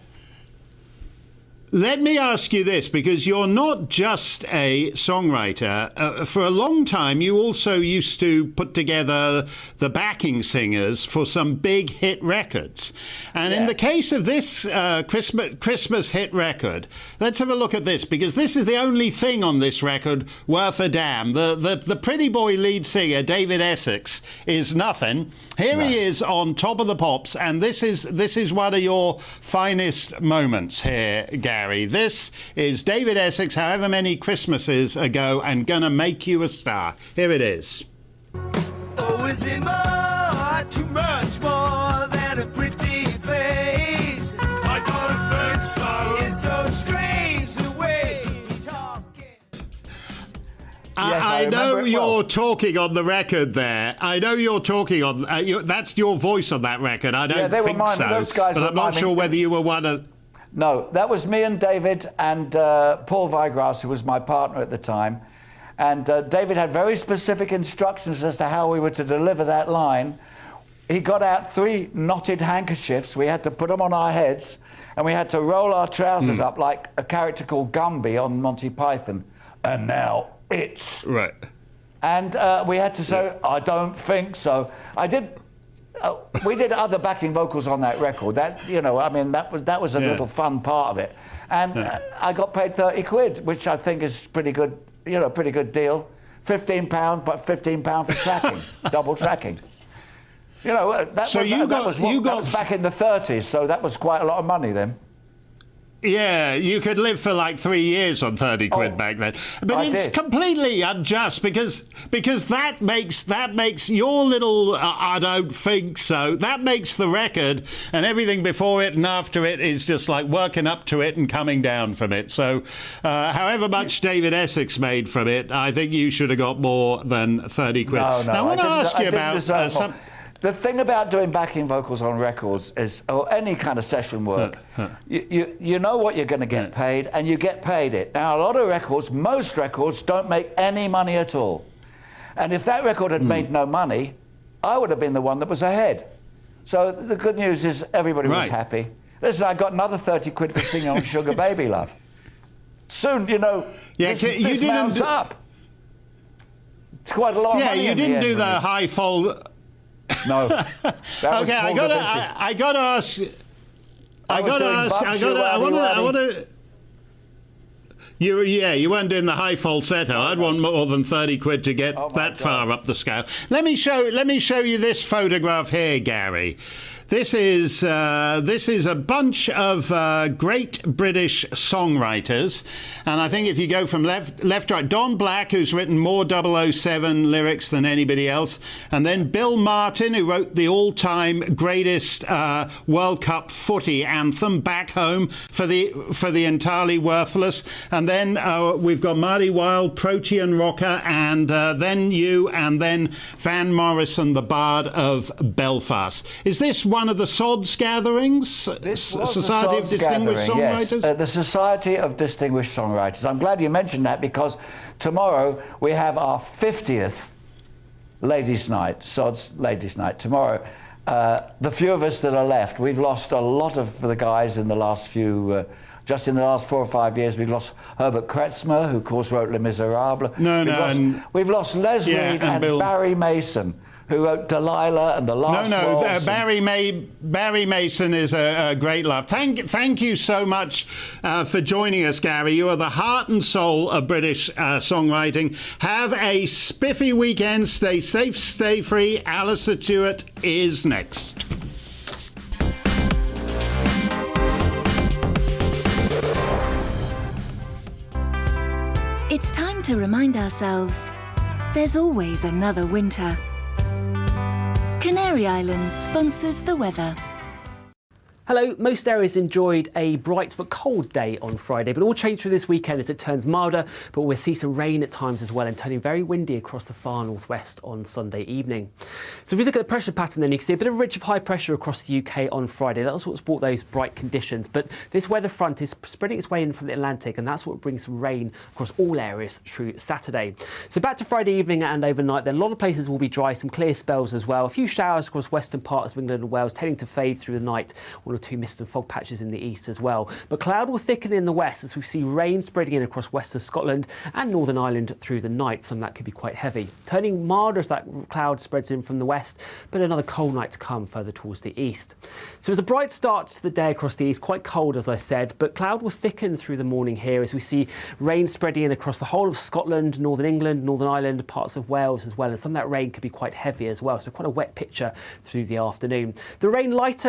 Let me ask you this, because you're not just a songwriter. For a long time, you also used to put together the backing singers for some big hit records. And in the case of this Christmas hit record, let's have a look at this, because this is the only thing on this record worth a damn. The pretty boy lead singer, David Essex, is nothing. Here he is on Top of the Pops, and this is one of your finest moments here, Gary. This is David Essex, however many Christmases ago, and Gonna Make You a Star. Here it is. Oh, is it more, too much more than a pretty face? I don't think so. It's so strange the way you're talking. I know you're talking on the record there. I know you're talking on... that's your voice on that record. I don't think so. Those guys but I'm not sure whether you were one of... No, that was me and David and Paul Weigras, who was my partner at the time. And David had very specific instructions as to how we were to deliver that line. He got out 3 knotted handkerchiefs. We had to put them on our heads, and we had to roll our trousers up like a character called Gumby on Monty Python. And now it's... Right. And we had to say, I don't think so. We did other backing vocals on that record. That that was a little fun part of it. And I got paid 30 quid, which I think is pretty good. Pretty good deal. £15, but £15 for tracking, double tracking. That was back in the 30s, so that was quite a lot of money then. Yeah, you could live for like 3 years on 30 quid back then. But it's completely unjust because that makes your little I don't think so. That makes the record, and everything before it and after it is just like working up to it and coming down from it. So however much David Essex made from it, I think you should have got more than 30 quid. No, now, I want to ask you about the thing about doing backing vocals on records is, or any kind of session work, you know what you're going to get paid, and you get paid it. Now, a lot of records, most records, don't make any money at all. And if that record had made no money, I would have been the one that was ahead. So the good news is everybody was happy. Listen, I got another 30 quid for singing on Sugar Baby Love. Soon, you know, this mounts up. It's quite a lot of money. Yeah, you didn't do the high fall. No. Okay, I got to ask. I want to. You weren't doing the high falsetto. I'd want more than 30 quid to get that far up the scale. Let me show you this photograph here, Gary. This is a bunch of great British songwriters, and I think if you go from left to right, Don Black, who's written more 007 lyrics than anybody else, and then Bill Martin, who wrote the all-time greatest World Cup footy anthem, Back Home, for the Entirely Worthless, and then we've got Marty Wilde, Protean Rocker, and then you, and then Van Morrison, the Bard of Belfast. Is this one of the SODS gatherings? This was Society of Distinguished Songwriters? Yes. The Society of Distinguished Songwriters. I'm glad you mentioned that, because tomorrow we have our 50th Ladies' Night, SODS Ladies' Night, tomorrow. The few of us that are left, we've lost a lot of the guys in the last few... just in the last 4 or 5 years, we've lost Herbert Kretzmer, who of course wrote Les Miserables. We've lost Leslie and Barry Mason, who wrote Delilah and The Last Waltz. Barry Mason is a great love. Thank you so much for joining us, Gary. You are the heart and soul of British songwriting. Have a spiffy weekend. Stay safe, stay free. Alistair Stewart is next. It's time to remind ourselves there's always another winter. Canary Islands sponsors the weather. Hello. Most areas enjoyed a bright but cold day on Friday, but all changed through this weekend as it turns milder, but we'll see some rain at times as well and turning very windy across the far northwest on Sunday evening. So if we look at the pressure pattern, then you can see a bit of a ridge of high pressure across the UK on Friday. That was what's brought those bright conditions, but this weather front is spreading its way in from the Atlantic, and that's what brings some rain across all areas through Saturday. So back to Friday evening and overnight, then a lot of places will be dry, some clear spells as well. A few showers across western parts of England and Wales, tending to fade through the night. One or two mist and fog patches in the east as well. But cloud will thicken in the west as we see rain spreading in across western Scotland and Northern Ireland through the night. Some of that could be quite heavy. Turning milder as that cloud spreads in from the west, but another cold night to come further towards the east. So it's a bright start to the day across the east, quite cold as I said, but cloud will thicken through the morning here as we see rain spreading in across the whole of Scotland, Northern England, Northern Ireland, parts of Wales as well, and some of that rain could be quite heavy as well, so quite a wet picture through the afternoon. The rain lighter